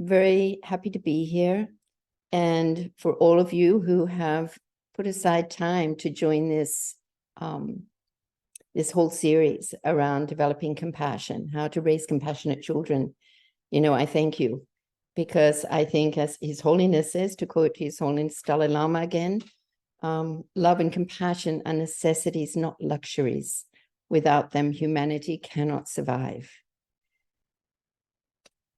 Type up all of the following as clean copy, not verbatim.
very happy to be here. And for all of you who have put aside time to join this, this whole series around developing compassion, how to raise compassionate children, I thank you. Because I think, as His Holiness says, to quote His Holiness Dalai Lama again, love and compassion are necessities, not luxuries. Without them, humanity cannot survive.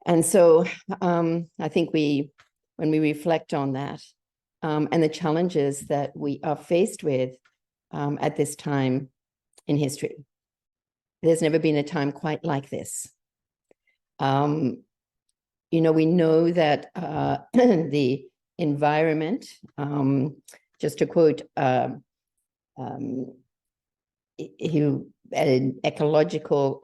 And so I think when we reflect on that and the challenges that we are faced with at this time in history, there's never been a time quite like this. We know that the environment, just to quote an ecological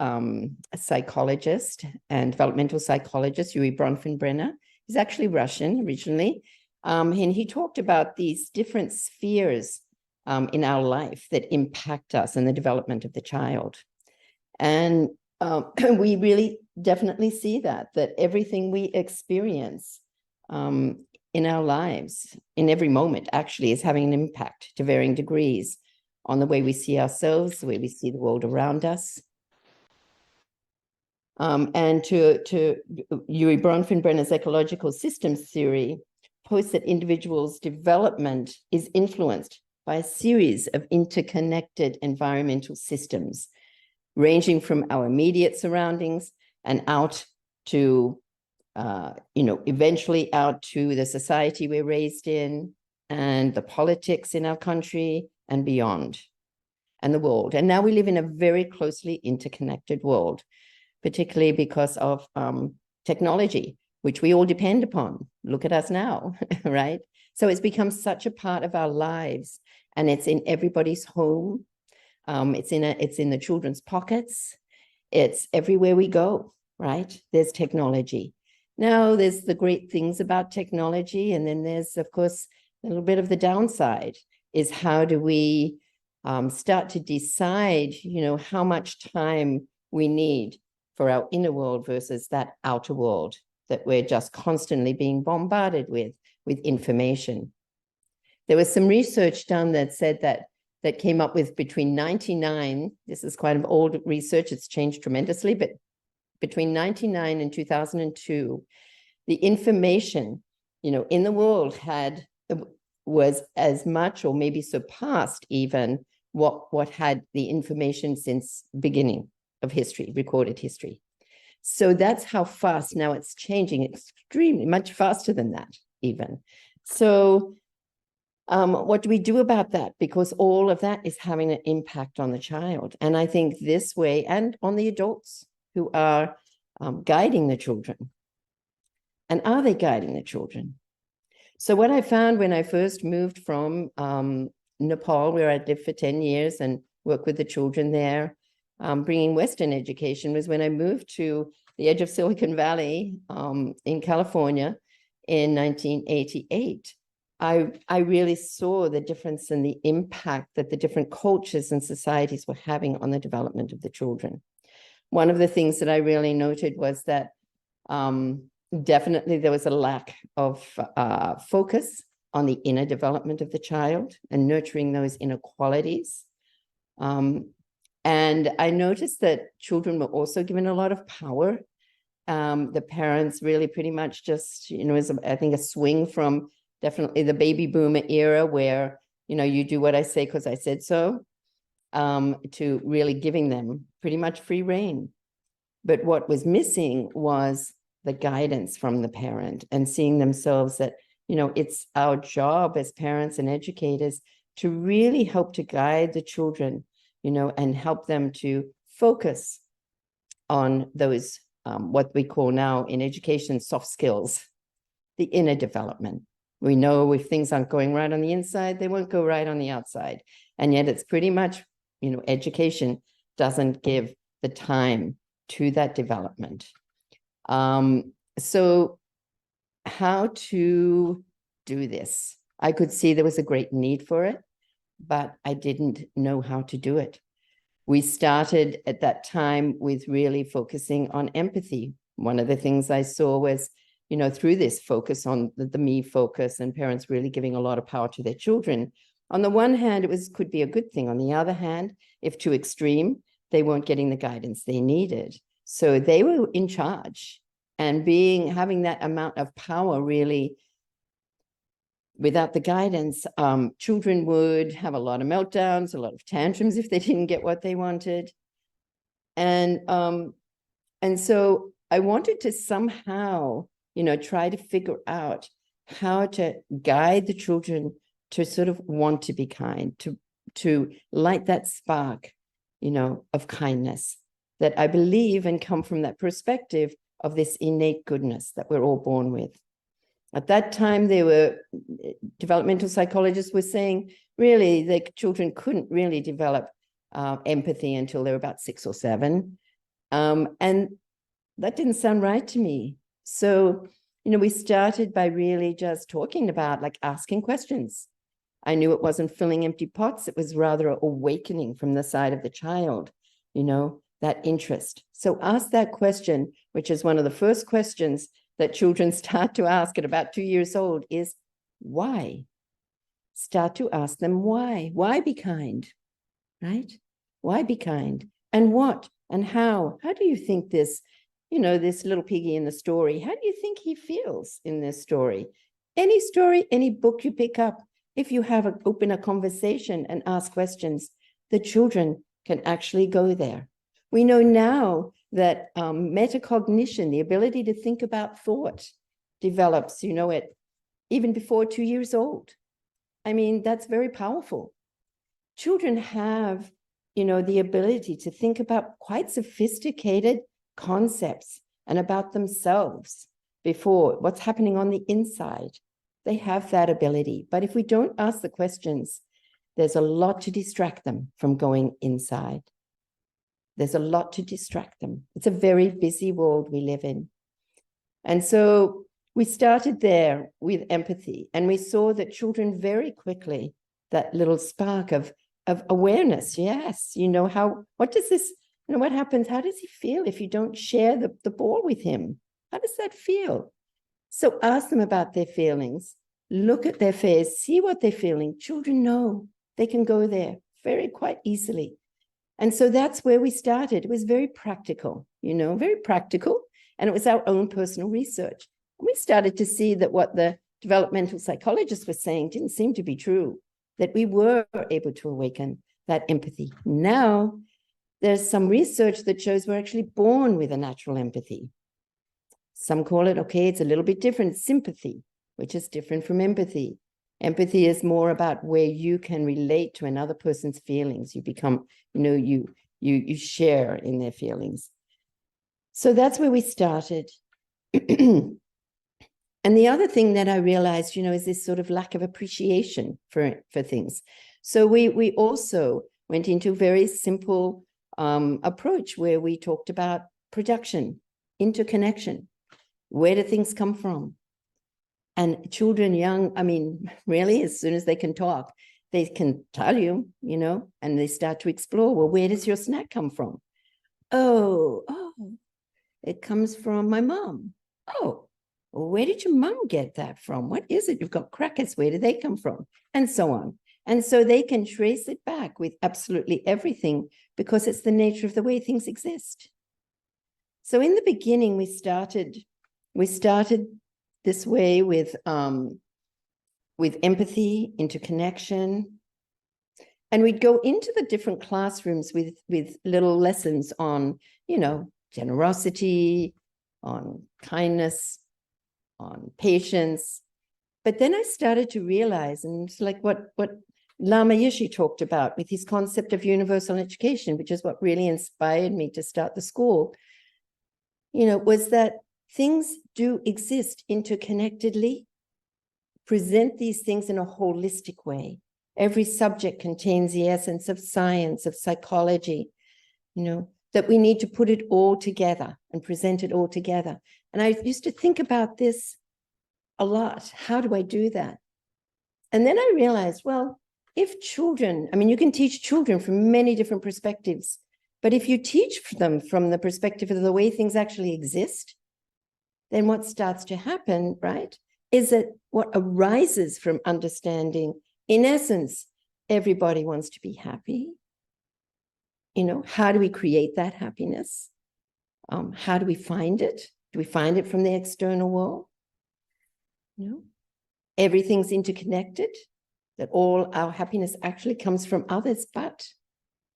psychologist and developmental psychologist, Uwe Bronfenbrenner, he's actually Russian originally, and he talked about these different spheres in our life that impact us and the development of the child. And we really definitely see that everything we experience in our lives, in every moment, actually is having an impact to varying degrees on the way we see ourselves, the way we see the world around us. And to Uwe Bronfenbrenner's ecological systems theory posts that individuals' development is influenced by a series of interconnected environmental systems, ranging from our immediate surroundings and out to, eventually out to the society we're raised in and the politics in our country and beyond, and the world. And now we live in a very closely interconnected world, particularly because of technology, which we all depend upon. Look at us now, right? So it's become such a part of our lives, and it's in everybody's home. It's in the children's pockets. It's everywhere we go, right? There's technology. Now, there's the great things about technology, and then there's, of course, a little bit of the downside is how do we start to decide, how much time we need for our inner world versus that outer world that we're just constantly being bombarded with information. There was some research done that said that came up with between 99, this is quite an old research, it's changed tremendously, but between 99 and 2002, the information, in the world was as much or maybe surpassed even what had the information since beginning of history, recorded history. So that's how fast now it's changing, extremely much faster than that even. So what do we do about that? Because all of that is having an impact on the child. And I think this way, and on the adults who are guiding the children. And are they guiding the children? So what I found when I first moved from Nepal, where I'd lived for 10 years and worked with the children there, bringing Western education, was when I moved to the edge of Silicon Valley in California in 1988. I really saw the difference in the impact that the different cultures and societies were having on the development of the children. One of the things that I really noted was that definitely there was a lack of focus on the inner development of the child and nurturing those inner qualities. And I noticed that children were also given a lot of power. The parents really pretty much just, is I think a swing from definitely the baby boomer era where, you do what I say because I said so, to really giving them pretty much free rein. But what was missing was the guidance from the parent and seeing themselves that, it's our job as parents and educators to really help to guide the children, and help them to focus on those, what we call now in education, soft skills, the inner development. We know if things aren't going right on the inside, they won't go right on the outside. And yet it's pretty much, education doesn't give the time to that development. So how to do this? I could see there was a great need for it, but I didn't know how to do it. We started at that time with really focusing on empathy. One of the things I saw was through this focus on the me focus and parents really giving a lot of power to their children. On the one hand, could be a good thing. On the other hand, if too extreme, they weren't getting the guidance they needed. So they were in charge, and having that amount of power really, without the guidance, children would have a lot of meltdowns, a lot of tantrums if they didn't get what they wanted. And so I wanted to somehow, try to figure out how to guide the children to sort of want to be kind, to light that spark, of kindness that I believe and come from that perspective of this innate goodness that we're all born with. At that time, developmental psychologists were saying, really, the children couldn't really develop empathy until they were about 6 or 7. And that didn't sound right to me. So, we started by really just talking about, like, asking questions. I knew it wasn't filling empty pots. It was rather awakening from the side of the child, that interest. So ask that question, which is one of the first questions that children start to ask at about 2 years old, is why? Start to ask them why. Why be kind, right? Why be kind? And what? And how? How do you think this, this little piggy in the story, how do you think he feels in this story? Any story, any book you pick up, if you open a conversation and ask questions, the children can actually go there. We know now that metacognition, the ability to think about thought, develops, even before 2 years old. I mean, that's very powerful. Children have, the ability to think about quite sophisticated concepts and about themselves before what's happening on the inside. They have that ability. But if we don't ask the questions, there's a lot to distract them from going inside. There's a lot to distract them. It's a very busy world we live in. And so we started there with empathy, and we saw that children very quickly, that little spark of awareness. Yes, what does this, what happens? How does he feel if you don't share the ball with him? How does that feel? So ask them about their feelings, look at their face, see what they're feeling. Children know they can go there quite easily. And so that's where we started. It was very practical, very practical. And it was our own personal research. We started to see that what the developmental psychologists were saying didn't seem to be true, that we were able to awaken that empathy. Now, there's some research that shows we're actually born with a natural empathy. Some call it, it's a little bit different, sympathy, which is different from empathy. Empathy is more about where you can relate to another person's feelings. You become, you share in their feelings. So that's where we started. And the other thing that I realized, is this sort of lack of appreciation for things. So we also went into a very simple approach where we talked about production, interconnection. Where do things come from? And children really, as soon as they can talk, they can tell you, and they start to explore, well, where does your snack come from? Oh, it comes from my mom. Oh, well, where did your mom get that from? What is it? You've got crackers. Where do they come from? And so on. And so they can trace it back with absolutely everything because it's the nature of the way things exist. So in the beginning, we started this way with empathy, interconnection, and we'd go into the different classrooms with little lessons on, generosity, on kindness, on patience. But then I started to realize, and it's like what Lama Yeshe talked about with his concept of universal education, which is what really inspired me to start the school, was that things do exist interconnectedly. Present these things in a holistic way. Every subject contains the essence of science, of psychology, that we need to put it all together and present it all together. And I used to think about this a lot. How do I do that? And then I realized, well, if children, you can teach children from many different perspectives, but if you teach them from the perspective of the way things actually exist, then what starts to happen, right, is that what arises from understanding, in essence, everybody wants to be happy. You know, how do we create that happiness? How do we find it? Do we find it from the external world? No. Everything's interconnected, that all our happiness actually comes from others, but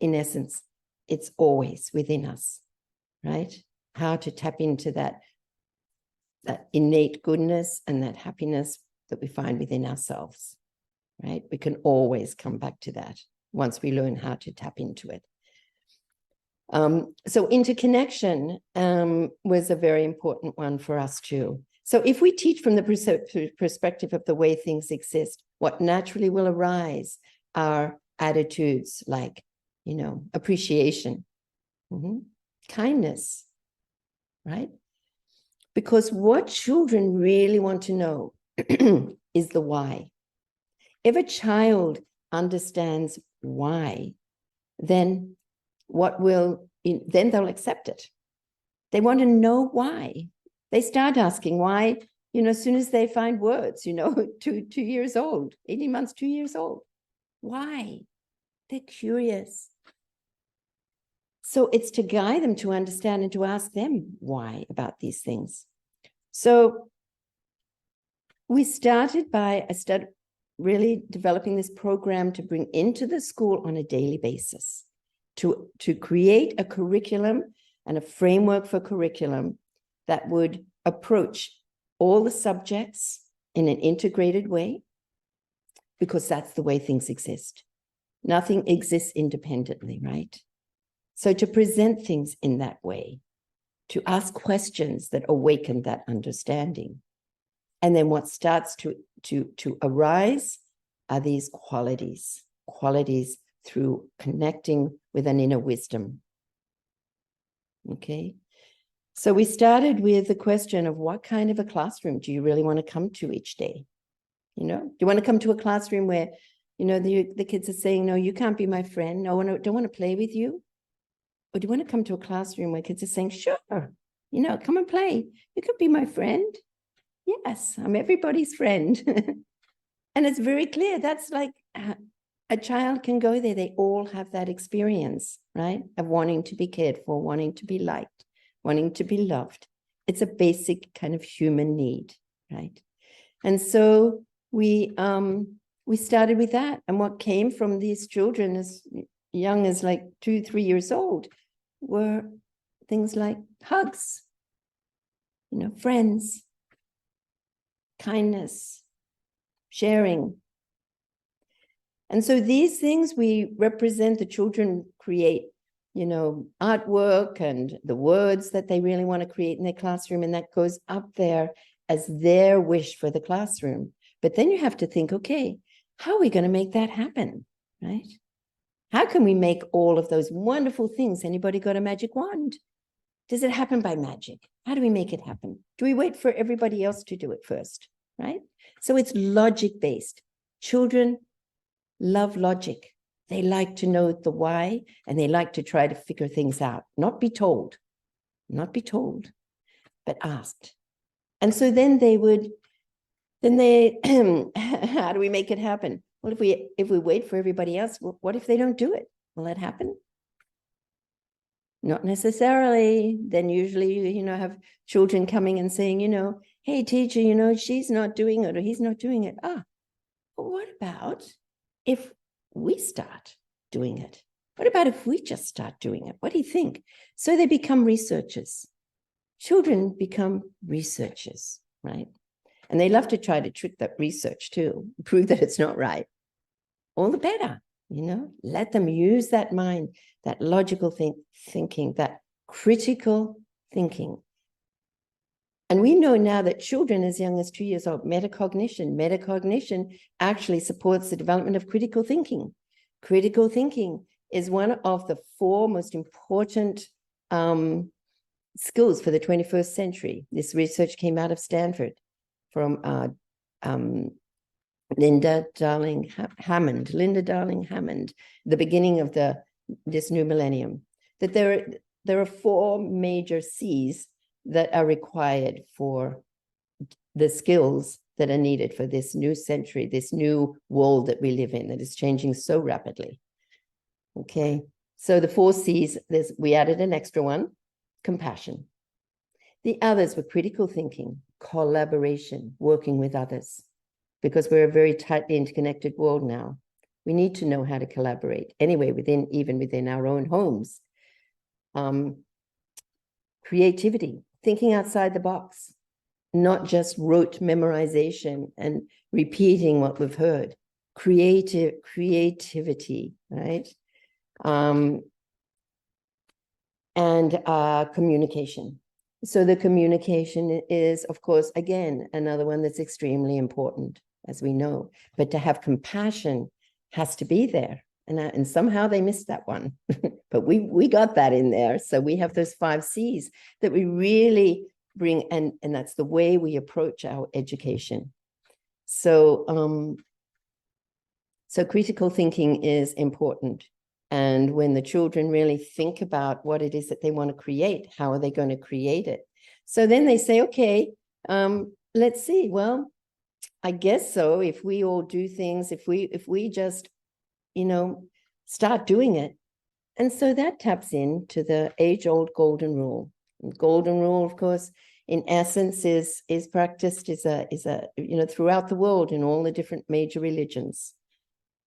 in essence, it's always within us, right? How to tap into that innate goodness and that happiness that we find within ourselves, right? We can always come back to that once we learn how to tap into it. So interconnection was a very important one for us too. So if we teach from the perspective of the way things exist, what naturally will arise are attitudes like, you know, appreciation, kindness, right? Because what children really want to know is the why. If a child understands why, then then they'll accept it. They want to know why. They start asking why, you know, as soon as they find words, you know, 2 years old, 18 months, 2 years old. Why? They're curious. So it's to guide them to understand and to ask them why about these things. So we started by really developing this program to bring into the school on a daily basis, to create a curriculum and a framework for curriculum that would approach all the subjects in an integrated way, because that's the way things exist. Nothing exists independently, right? So to present things in that way, to ask questions that awaken that understanding. And then what starts to arise are these qualities through connecting with an inner wisdom. Okay. So we started with the question of what kind of a classroom do you really want to come to each day? You know, do you want to come to a classroom where, you know, the kids are saying, no, you can't be my friend. No, I don't want to play with you. Or do you want to come to a classroom where kids are saying, sure, you know, come and play. You could be my friend. Yes, I'm everybody's friend. And it's very clear. That's like a child can go there. They all have that experience, right? Of wanting to be cared for, wanting to be liked, wanting to be loved. It's a basic kind of human need, right? And so we started with that. And what came from these children as young as like 2, 3 years old were things like hugs, you know, friends, kindness, sharing. And so these things we represent, the children create, you know, artwork and the words that they really want to create in their classroom, and that goes up there as their wish for the classroom. But then you have to think, okay, how are we going to make that happen, right? How can we make all of those wonderful things? Anybody got a magic wand? Does it happen by magic? How do we make it happen? Do we wait for everybody else to do it first, right? So it's logic-based. Children love logic. They like to know the why, and they like to try to figure things out, not be told, but asked. And so then how do we make it happen? Well, if we wait for everybody else, what if they don't do it? Will that happen? Not necessarily. Then usually, you know, have children coming and saying, you know, hey, teacher, you know, she's not doing it or he's not doing it. But what about if we start doing it? What about if we just start doing it? What do you think? So they become researchers. Children become researchers, right? And they love to try to trick that research too, prove that it's not right. All the better, you know, let them use that mind, that logical thinking, that critical thinking. And we know now that children as young as 2 years old, metacognition actually supports the development of critical thinking. Critical thinking is one of the 4 most important skills for the 21st century. This research came out of Stanford from Linda Darling Hammond, the beginning of this new millennium, that there are 4 major C's that are required for the skills that are needed for this new century, this new world that we live in that is changing so rapidly. Okay, so the 4 C's, we added an extra one, compassion. The others were critical thinking, collaboration, working with others, because we're a very tightly interconnected world now. We need to know how to collaborate anyway, even within our own homes. Creativity, thinking outside the box, not just rote memorization and repeating what we've heard. Creativity, right? And communication. So the communication is, of course, again, another one that's extremely important, as we know. But to have compassion has to be there. And somehow they missed that one. But we got that in there. So we have those 5 C's that we really bring, and that's the way we approach our education. So, so critical thinking is important. And when the children really think about what it is that they want to create, how are they going to create it? So then they say, okay, let's see. Well, I guess so. If we all do things, if we just, start doing it. And so that taps into the age-old golden rule. And golden rule, of course, in essence, is practiced throughout the world in all the different major religions.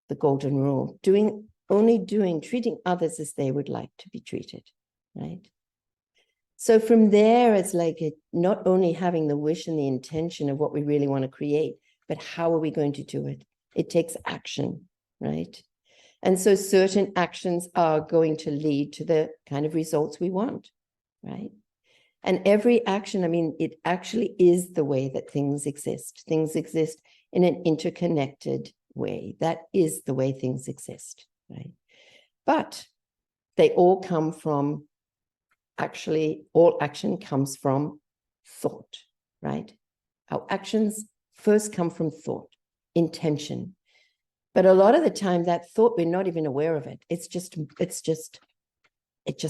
The golden rule, treating others as they would like to be treated, right? So from there, it's like not only having the wish and the intention of what we really want to create, but how are we going to do it? It takes action, right? And so certain actions are going to lead to the kind of results we want, right? And every action, it actually is the way that things exist. Things exist in an interconnected way. That is the way things exist, right? But they all come from, all action comes from thought, right? Our actions first come from thought, intention. But a lot of the time that thought, we're not even aware of it. It just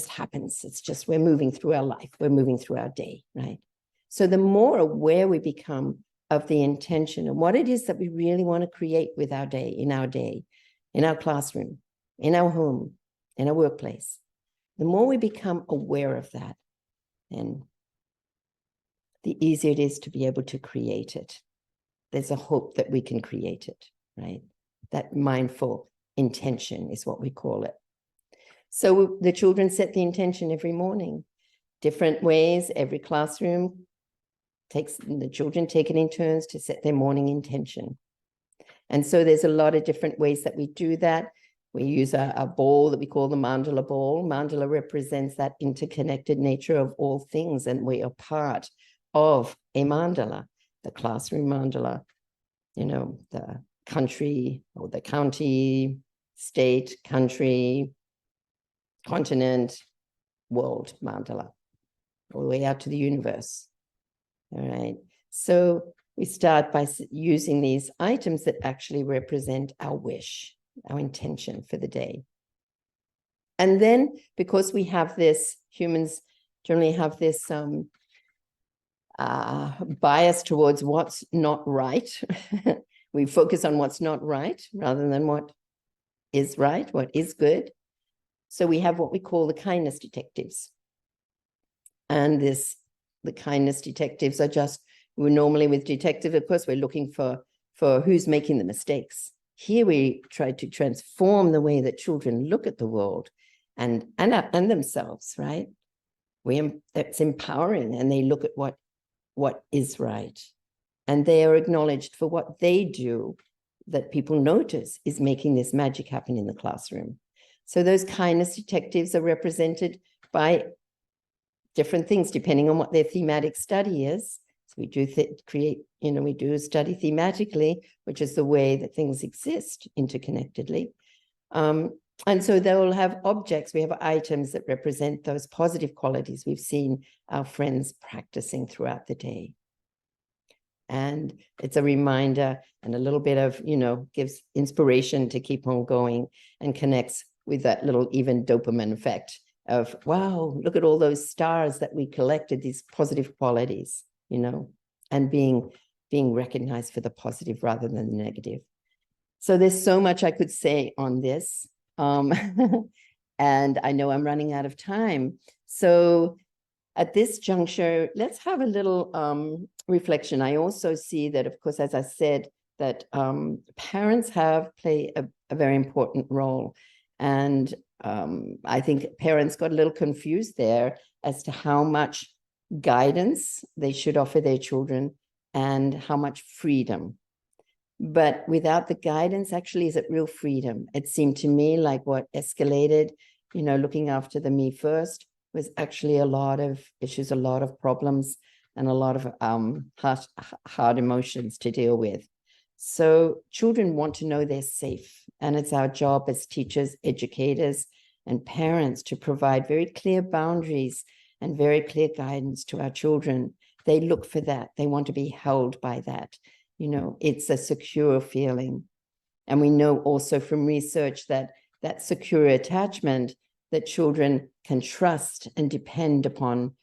happens. It's just, we're moving through our life. We're moving through our day, right? So the more aware we become of the intention and what it is that we really want to create with our day, in our classroom, in our home, in our workplace, the more we become aware of that, then the easier it is to be able to create it. There's a hope that we can create it, right? That mindful intention is what we call it. So the children set the intention every morning, different ways. Every classroom the children take it in turns to set their morning intention. And so there's a lot of different ways that we do that. We use a ball that we call the mandala ball. Mandala represents that interconnected nature of all things, and we are part of a mandala, the classroom mandala, the country or the county, state, country, continent, world mandala, all the way out to the universe. All right. So we start by using these items that actually represent our wish, our intention for the day. And then, because we have this, humans generally have this bias towards what's not right. We focus on what's not right rather than what is right, what is good. So we have what we call the kindness detectives. And the kindness detectives are we're normally with detective, of course, we're looking for who's making the mistakes. Here we try to transform the way that children look at the world and themselves, right? That's empowering, and they look at what is right. And they are acknowledged for what they do that people notice is making this magic happen in the classroom. So those kindness detectives are represented by different things depending on what their thematic study is. So we do we do study thematically, which is the way that things exist interconnectedly. And so they will have objects. We have items that represent those positive qualities we've seen our friends practicing throughout the day. And it's a reminder and a little bit of, gives inspiration to keep on going and connects with that little even dopamine effect of, wow, look at all those stars that we collected, these positive qualities, and being recognized for the positive rather than the negative. So there's so much I could say on this. And I know I'm running out of time. So at this juncture, let's have a little reflection. I also see that, of course, as I said, that parents play a very important role. And I think parents got a little confused there as to how much guidance they should offer their children and how much freedom. But without the guidance, actually, is it real freedom? It seemed to me like what escalated, looking after the me first, was actually a lot of issues, a lot of problems, and a lot of hard emotions to deal with. So children want to know they're safe. And it's our job as teachers, educators, and parents to provide very clear boundaries and very clear guidance to our children. They look for that. They want to be held by that. It's a secure feeling. And we know also from research that secure attachment that children can trust and depend upon,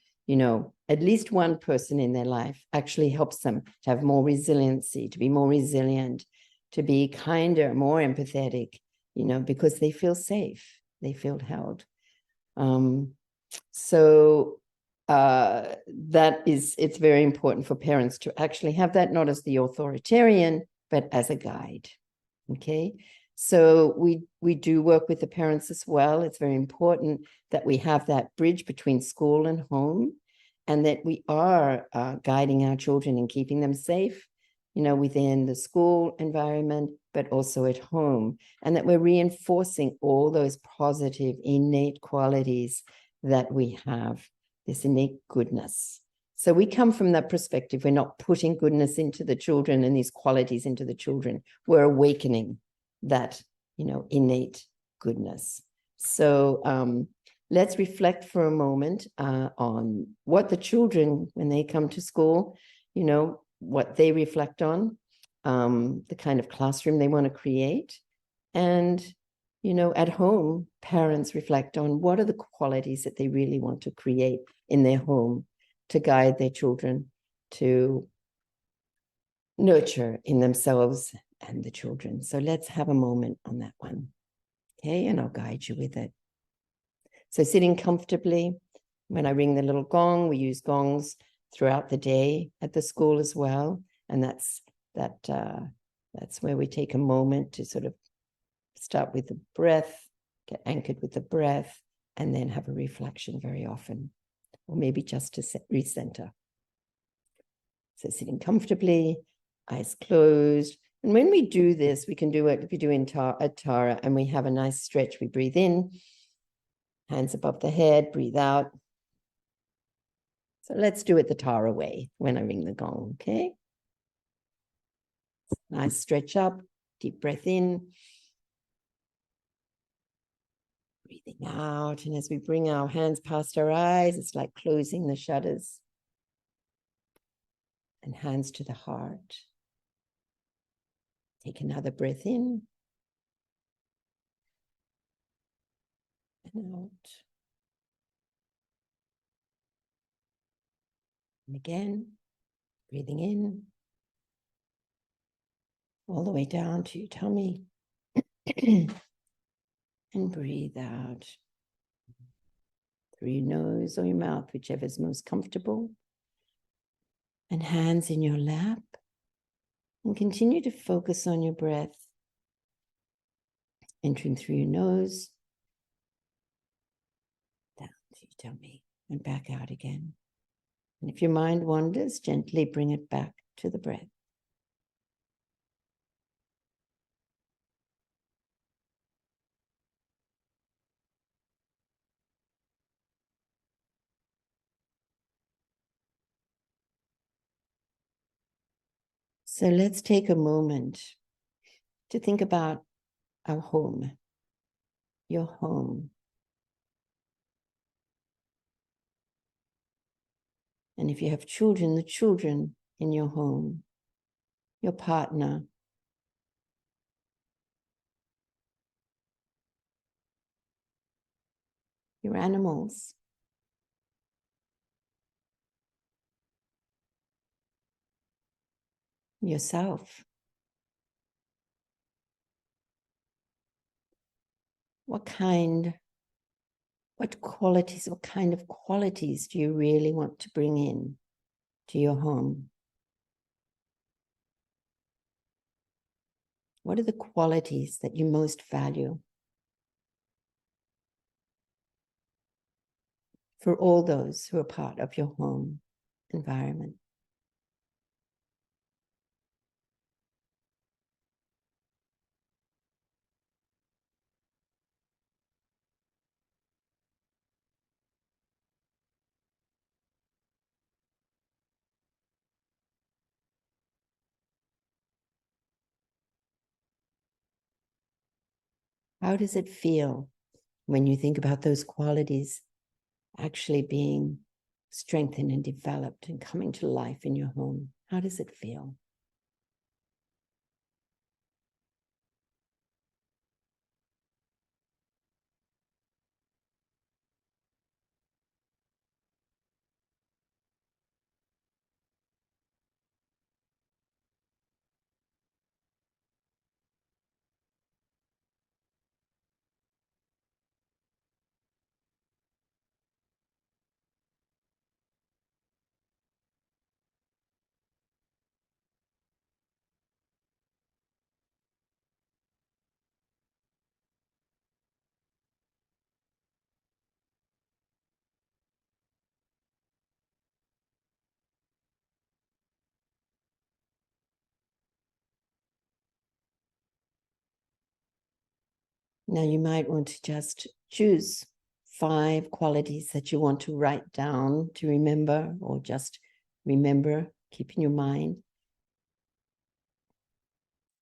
at least one person in their life actually helps them to have more resiliency, to be more resilient, to be kinder, more empathetic, because they feel safe, they feel held. It's very important for parents to actually have that, not as the authoritarian, but as a guide. Okay. So we do work with the parents as well. It's very important that we have that bridge between school and home, and that we are guiding our children and keeping them safe, within the school environment, but also at home, and that we're reinforcing all those positive innate qualities that we have, this innate goodness. So we come from that perspective. We're not putting goodness into the children and these qualities into the children. We're awakening that, innate goodness. So let's reflect for a moment on what the children, when they come to school, what they reflect on, the kind of classroom they want to create. And, at home, parents reflect on what are the qualities that they really want to create in their home to guide their children, to nurture in themselves and the children. So let's have a moment on that one. Okay, and I'll guide you with it. So sitting comfortably. When I ring the little gong, we use gongs throughout the day at the school as well. And that's where we take a moment to sort of start with the breath, get anchored with the breath, and then have a reflection very often, or maybe just to recenter. So sitting comfortably, eyes closed. And when we do this, we can do it if you do at Tara, and we have a nice stretch. We breathe in, hands above the head, breathe out. So let's do it the Tara way when I ring the gong, okay? Nice stretch up, deep breath in. Breathing out, and as we bring our hands past our eyes, it's like closing the shutters. And hands to the heart. Take another breath in and out. And again, breathing in all the way down to your tummy. And breathe out through your nose or your mouth, whichever is most comfortable. And hands in your lap. And continue to focus on your breath. Entering through your nose, down to your tummy, and back out again. And if your mind wanders, gently bring it back to the breath. So let's take a moment to think about our home, your home. And if you have children, the children in your home, your partner. your animals, yourself. What kind of qualities do you really want to bring in to your home? What are the qualities that you most value for all those who are part of your home environment? How does it feel when you think about those qualities actually being strengthened and developed and coming to life in your home? How does it feel? Now you might want to just choose 5 qualities that you want to write down to remember, or just remember, keep in your mind.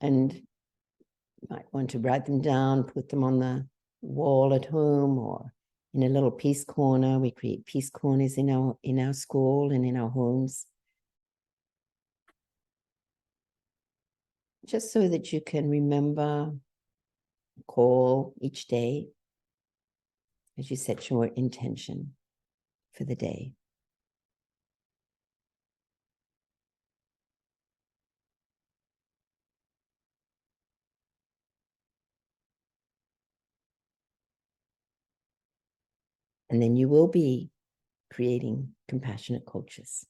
And you might want to write them down, put them on the wall at home or in a little peace corner. We create peace corners in our school and in our homes, just so that you can remember, call each day as you set your intention for the day. And then you will be creating compassionate cultures.